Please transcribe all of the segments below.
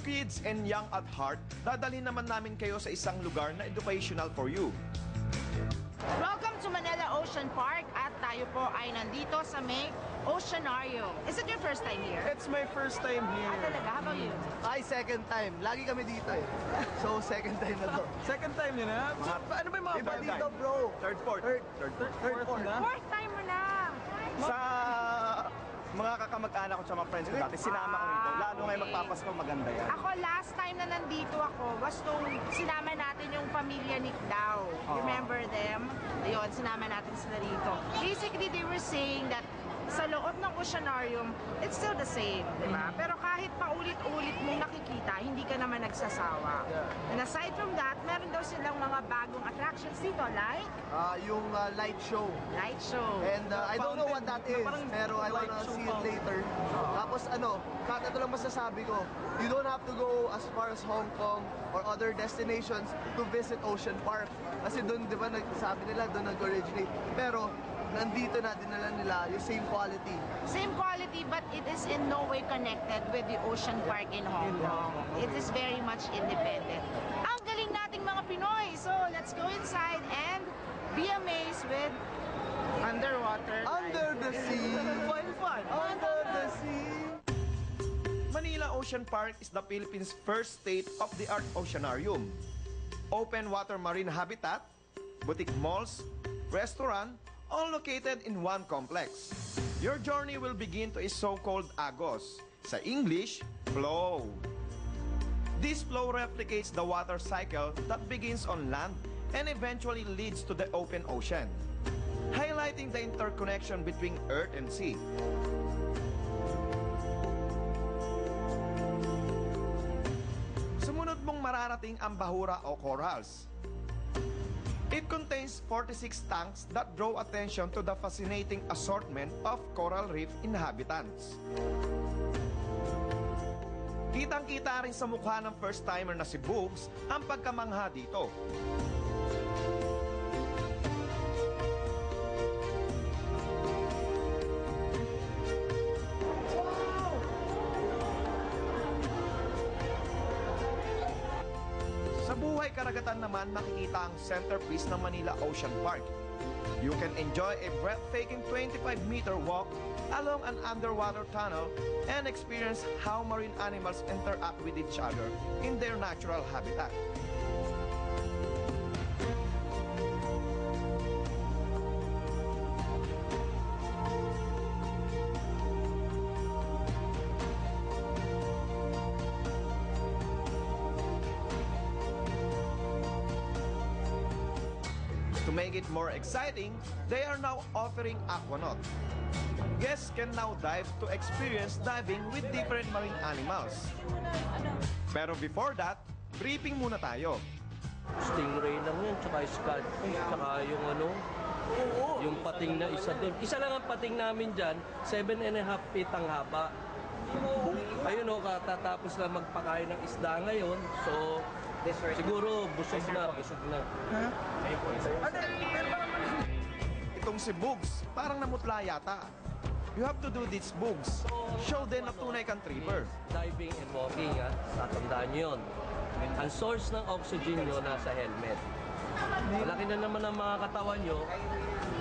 kids and young at heart, dadalhin naman namin kayo sa isang lugar na educational for you. Welcome to Manila Ocean Park at tayo po ay nandito sa may Oceanarium. Is it your first time here? It's my first time here. Talaga? How about you? Ay, second time. Lagi kami dito eh. So, second time na to. Second time yun ha? Ano ba yung mga Iba third dito, time? bro. Third, fourth. Fourth na? Fourth time mo na! Sa mga kakamag-anak ko sa mga friends ko dati, sinama ko rito. Lalo ngayon magpapasko, maganda yan. Ako, last time na nandito ako, gustong sinama natin yung pamilya Nick Dow. Remember them? Ayun, sinama natin sila rito. Basically, they were saying that sa loob ng Oceanarium, it's still the same, di ba? Pero kahit paulit-ulit mong nakikita, hindi ka naman nagsasawa. And aside from that, meron daw silang mga bagong attractions dito, like? Yung light show. Light show. And I don't know what that is, pero I wanna see it later. Tapos kahit ito lang masasabi ko, you don't have to go as far as Hong Kong or other destinations to visit Ocean Park. Kasi doon, di ba, sabi nila, doon nag-originate. Pero, nandito na, dinala nila yung same quality. Same quality, but it is in no way connected with the Ocean Park in Hong Kong. It is very much independent. Ang galing nating mga Pinoy! So, let's go inside and be amazed with underwater Under the sea! Fun! Under the sea! Manila Ocean Park is the Philippines' first state-of-the-art oceanarium. Open water marine habitat, boutique malls, restaurant, all located in one complex. Your journey will begin to a so-called agos, sa English, flow. This flow replicates the water cycle that begins on land and eventually leads to the open ocean, highlighting the interconnection between earth and sea. Sumunod mong mararating ang bahura o corals. It contains 46 tanks that draw attention to the fascinating assortment of coral reef inhabitants. Kitang-kita rin sa mukha ng first-timer na si Bugs ang pagkamangha dito. Sa buhay karagatan naman makikita ang centerpiece ng Manila Ocean Park. You can enjoy a breathtaking 25-meter walk along an underwater tunnel and experience how marine animals interact with each other in their natural habitat. To make it more exciting, they are now offering aquanaut. Guests can now dive to experience diving with different marine animals. Pero before that, briefing muna tayo. Stingray lang yun, tsaka scotfish, tsaka yung yung pating na isa doon. Isa lang ang pating namin dyan, 7.5 feet ang haba. Ayun katatapos lang magpakain ng isda ngayon, so siguro busog na. Itong si Bugs, parang namutla yata. You have to do this, Bugs. Show din na tunay kang tripper. Diving and walking, tatandaan nyo yun. Ang source ng oxygen nyo nasa helmet. Malaki na naman ang mga katawan nyo.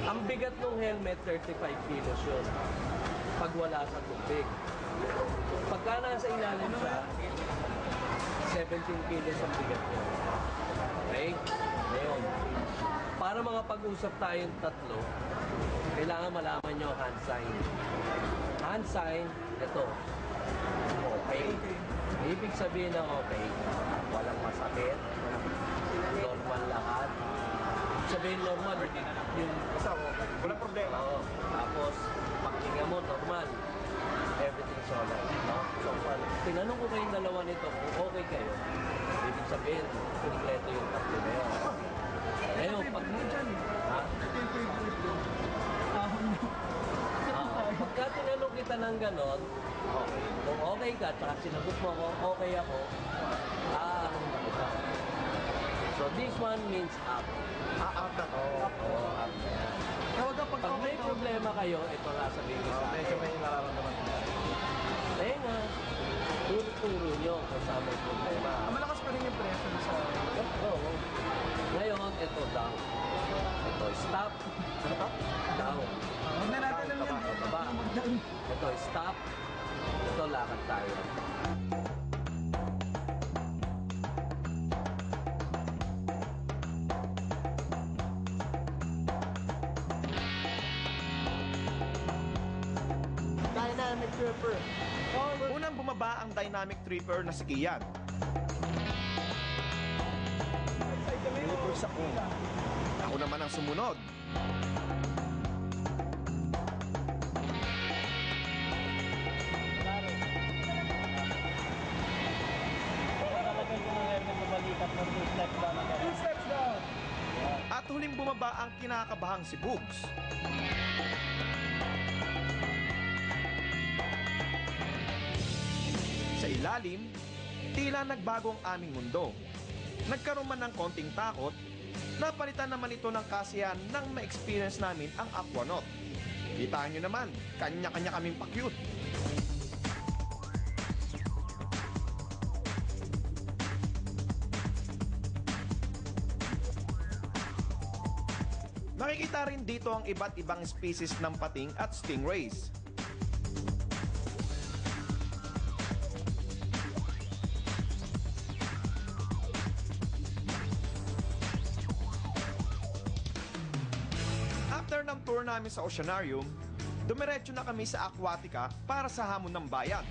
Ang bigat ng helmet, 35 kilos yun. Pag wala sa tubig. Pagka nasa ilalim siya, 17 kilos ang bigat nyo. Okay? Ngayon, para mga pag-usap tayong tatlo, kailangan malaman nyo hand sign. Hand sign, ito. Okay. Ibig sabihin ng okay, walang masakit, normal lahat. Ibig sabihin normal, yung Walang problema. Tapos, paghinga mo, normal. Everything's alright. No? So, tinanong ko kayong dalawa nito kung okay kayo. Ibig sabihin, kompleto yung tatlo na yun. Ngayon, pag pagka tinanong kita ng ganon, okay. Kung okay ka, tsaka sinagot mo ako, okay ako, anong na kita. So this one means up. Up na. Oo, up na yan. Pag may problema kayo, ito nga sabihin ko sa akin. Medyo may nararamdaman. Tenga, ituturo nyo kung saan may problema. Malakas pa rin yung pressure sa... Oo. Ngayon, ito down. Ito stop. Down. Huwag na natin lang yan. Baba. Ito stop. Ito lakad tayo. Dynamic tripper. Unang bumaba ang dynamic tripper na si Kian. Ako naman ang sumunod. At huling bumaba ang kinakabahang si Bugs. Sa ilalim, tila nagbago ang aming mundo. Nagkaroon man ng konting takot, napalitan naman ito ng kasiyahan nang ma-experience namin ang Aquanaut. Kitaan nyo naman, kanya-kanya kaming pakyut. Makikita rin dito ang iba't ibang species ng pating at stingrays. After ng tour namin sa Oceanarium, dumiretso na kami sa Aquatica para sa hamon ng bayan.